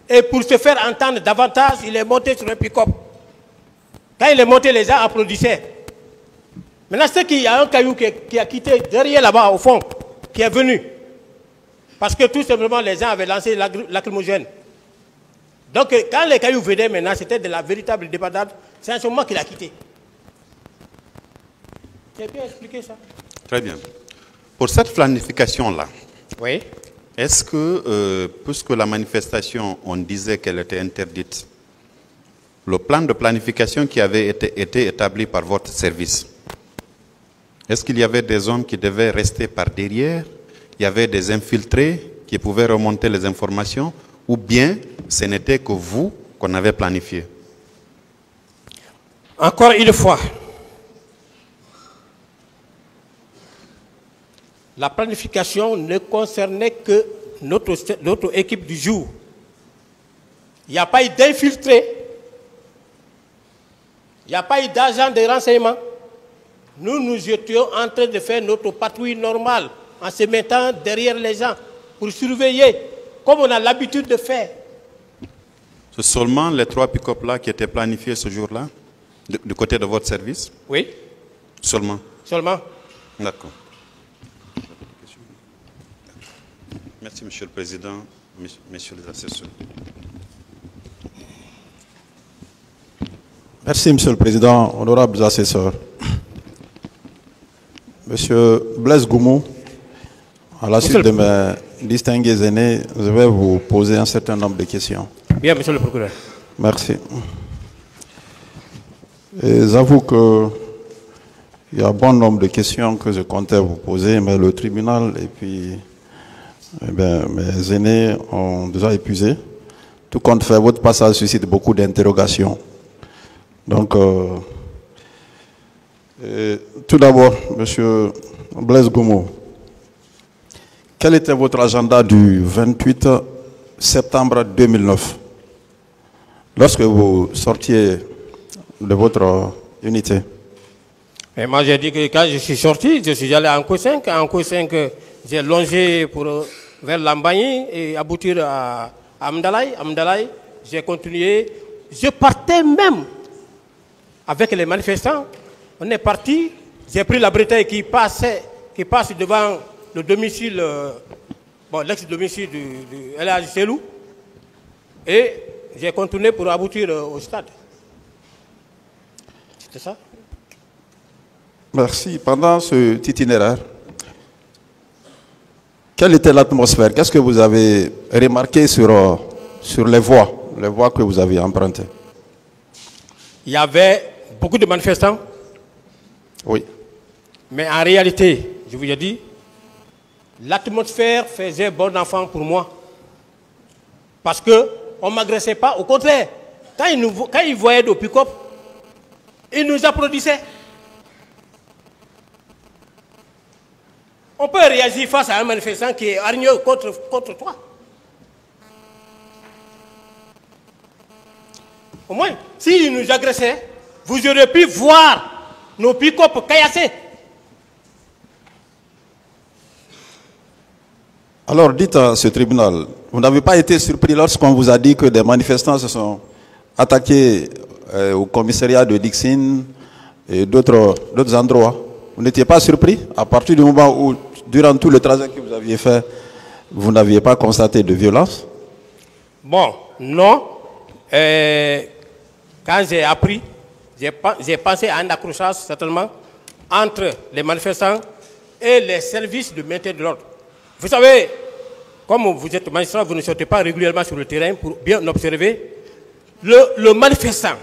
Et pour se faire entendre davantage, il est monté sur un pick-up. Quand il est monté, les gens applaudissaient. Maintenant, c'est qu'il y a un caillou qui a quitté derrière là-bas, au fond, qui est venu. Parce que tout simplement, les gens avaient lancé lacrymogène. Donc, quand les cailloux venaient maintenant, c'était de la véritable débandade. C'est en ce moment qu'il a quitté. J'ai bien expliqué ça. Très bien. Pour cette planification-là, oui. Est-ce que, puisque la manifestation, on disait qu'elle était interdite, le plan de planification qui avait été établi par votre service, est-ce qu'il y avait des hommes qui devaient rester par derrière? Il y avait des infiltrés qui pouvaient remonter les informations? Ou bien ce n'était que vous qu'on avait planifié? Encore une fois, la planification ne concernait que notre équipe du jour. Il n'y a pas eu d'infiltrés. Il n'y a pas eu d'agent de renseignement. Nous étions en train de faire notre patrouille normale en se mettant derrière les gens pour surveiller, comme on a l'habitude de faire. C'est seulement les 3 pick-up là qui étaient planifiés ce jour-là, du côté de votre service? Oui. Seulement? Seulement. D'accord. Merci, Monsieur le Président, Messieurs les assesseurs. Merci, Monsieur le Président, honorables assesseurs. Monsieur Blaise Goumou, à la suite de mes distingués aînés, je vais vous poser un certain nombre de questions. Bien, Monsieur le Procureur. Merci. Et j'avoue qu'il y a un bon nombre de questions que je comptais vous poser, mais le tribunal et puis mes aînés ont déjà épuisé. Tout compte fait, votre passage suscite beaucoup d'interrogations. Donc, tout d'abord, Monsieur Blaise Goumou, quel était votre agenda du 28 septembre 2009 lorsque vous sortiez de votre unité? Et moi, j'ai dit que quand je suis sorti, je suis allé en Cour 5. En Cour 5, j'ai longé vers Lambagne et aboutir à Amdalaï. Amdalaï, j'ai continué. Je partais même avec les manifestants. On est parti. J'ai pris la bretelle qui passe devant le domicile, l'ex-domicile du El Hadji Selou. Et j'ai continué pour aboutir au stade. C'était ça. Merci. Pendant ce itinéraire, quelle était l'atmosphère? Qu'est-ce que vous avez remarqué sur les voies que vous avez empruntées? Il y avait beaucoup de manifestants. Oui. Mais en réalité, je vous ai dit, l'atmosphère faisait bon enfant pour moi. Parce qu'on ne m'agressait pas. Au contraire, quand ils voyaient nos pick-up, ils nous applaudissaient. On peut réagir face à un manifestant qui est hargneux contre toi. Au moins, s'il nous agressait, vous auriez pu voir nos pick-up caillassés. Alors, dites à ce tribunal, vous n'avez pas été surpris lorsqu'on vous a dit que des manifestants se sont attaqués au commissariat de Dixine et d'autres endroits? Vous n'étiez pas surpris à partir du moment où, durant tout le trajet que vous aviez fait, vous n'aviez pas constaté de violence? Bon, non. Quand j'ai appris, j'ai pensé à un accrochage certainement entre les manifestants et les services de maintien de l'ordre. Vous savez, comme vous êtes magistrat, vous ne sortez pas régulièrement sur le terrain pour bien observer. Le manifestant,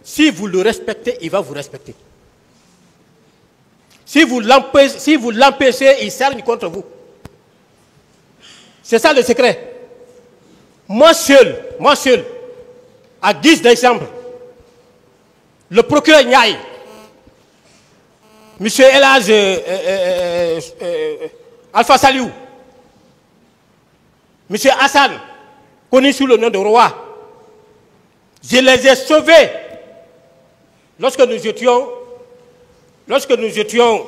si vous le respectez, il va vous respecter. Si vous l'empêchez, il s'arme contre vous. C'est ça le secret. Moi seul, à guise d'exemple, le procureur Ndiaye, M. El Hadji Alpha Saliou, M. Hassan, connu sous le nom de Roi, je les ai sauvés lorsque nous étions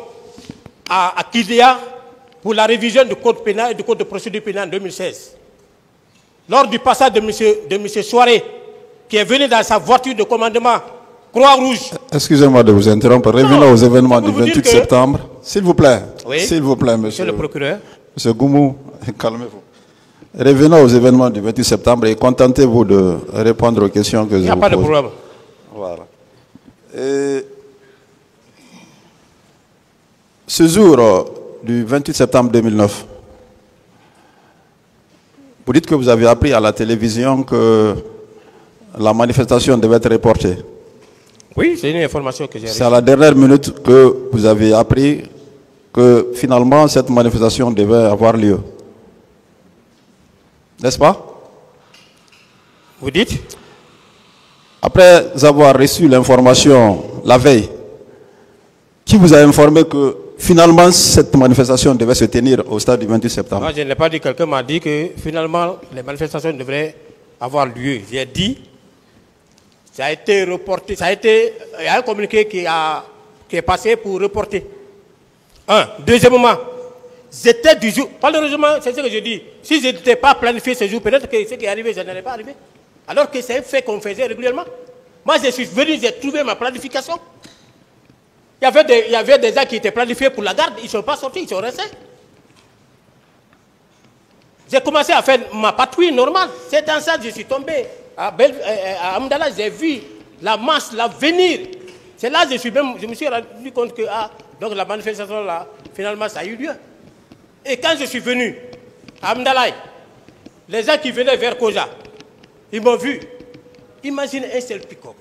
à Kidéa pour la révision du code pénal et du code de procédure pénale en 2016. Lors du passage de M. Soiré, qui est venu dans sa voiture de commandement Croix-Rouge. Excusez-moi de vous interrompre. Revenons aux événements du 28 septembre. S'il vous plaît. Oui. S'il vous plaît, monsieur le procureur. Monsieur Goumou, calmez-vous. Revenons aux événements du 28 septembre et contentez-vous de répondre aux questions que je vous pose. Il n'y a pas de problème. Voilà. Et ce jour du 28 septembre 2009, vous dites que vous avez appris à la télévision que la manifestation devait être reportée. Oui, c'est une information que j'ai reçue. C'est à la dernière minute que vous avez appris que finalement cette manifestation devait avoir lieu. N'est-ce pas? Vous dites? Après avoir reçu l'information la veille, qui vous a informé que finalement cette manifestation devait se tenir au stade du 28 septembre? Moi, je n'ai pas dit, quelqu'un m'a dit que finalement les manifestations devraient avoir lieu. J'ai dit, ça a été reporté, il y a un communiqué qui est passé pour reporter. Deuxièmement, j'étais du jour, malheureusement, c'est ce que je dis, si je n'étais pas planifié ce jour, peut-être que ce qui est arrivé, ça n'allait pas arriver. Alors que c'est un fait qu'on faisait régulièrement. Moi, je suis venu, j'ai trouvé ma planification. Il y avait des gens qui étaient planifiés pour la garde, ils ne sont pas sortis, ils sont restés. J'ai commencé à faire ma patrouille normale. C'est dans ça que je suis tombé à Amdala, j'ai vu la masse, la venir. C'est là que je me suis rendu compte que donc la manifestation là, finalement, ça a eu lieu. Et quand je suis venu à Amdala, les gens qui venaient vers Koja, ils m'ont vu. Imagine un seul pick-up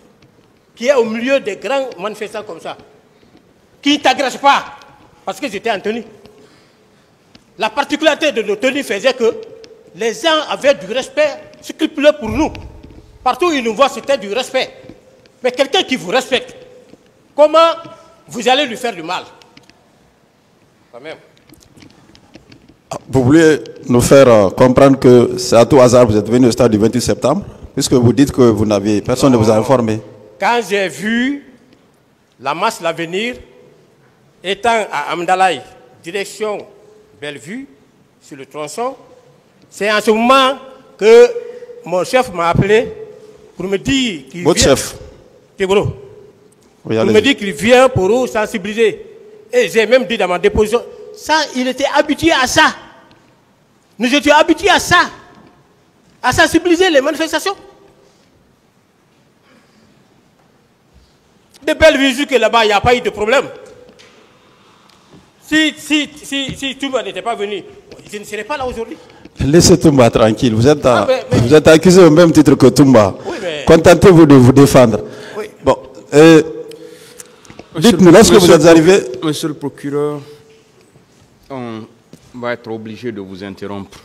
qui est au milieu des grands manifestants comme ça, qui ne t'agresse pas parce que j'étais en tenue. La particularité de nos tenues faisait que les gens avaient du respect scrupuleux pour nous. Partout où ils nous voient, c'était du respect. Mais quelqu'un qui vous respecte, comment vous allez lui faire du mal? Quand même. Vous voulez nous faire comprendre que c'est à tout hasard que vous êtes venu au stade du 28 septembre, puisque vous dites que vous n'aviez personne ne vous a informé. Quand j'ai vu la masse là venir, étant à Amdalaï, direction Bellevue, sur le tronçon, c'est en ce moment que mon chef m'a appelé pour me dire qu'il Votre chef? Tegolo. Oui, Pour me dire qu'il vient pour nous sensibiliser. Et j'ai même dit dans ma déposition, ça, il était habitué à ça. Nous étions habitués à ça, à sensibiliser les manifestations. De Bellevue jusque là-bas, il n'y a pas eu de problème. Si Toumba n'était pas venu, je ne serais pas là aujourd'hui. Laissez Toumba tranquille. Vous êtes, vous êtes accusé au même titre que Toumba. Oui, mais... Contentez-vous de vous défendre. Oui. Bon, dites-nous, lorsque vous êtes arrivé... Monsieur le procureur, on va être obligé de vous interrompre.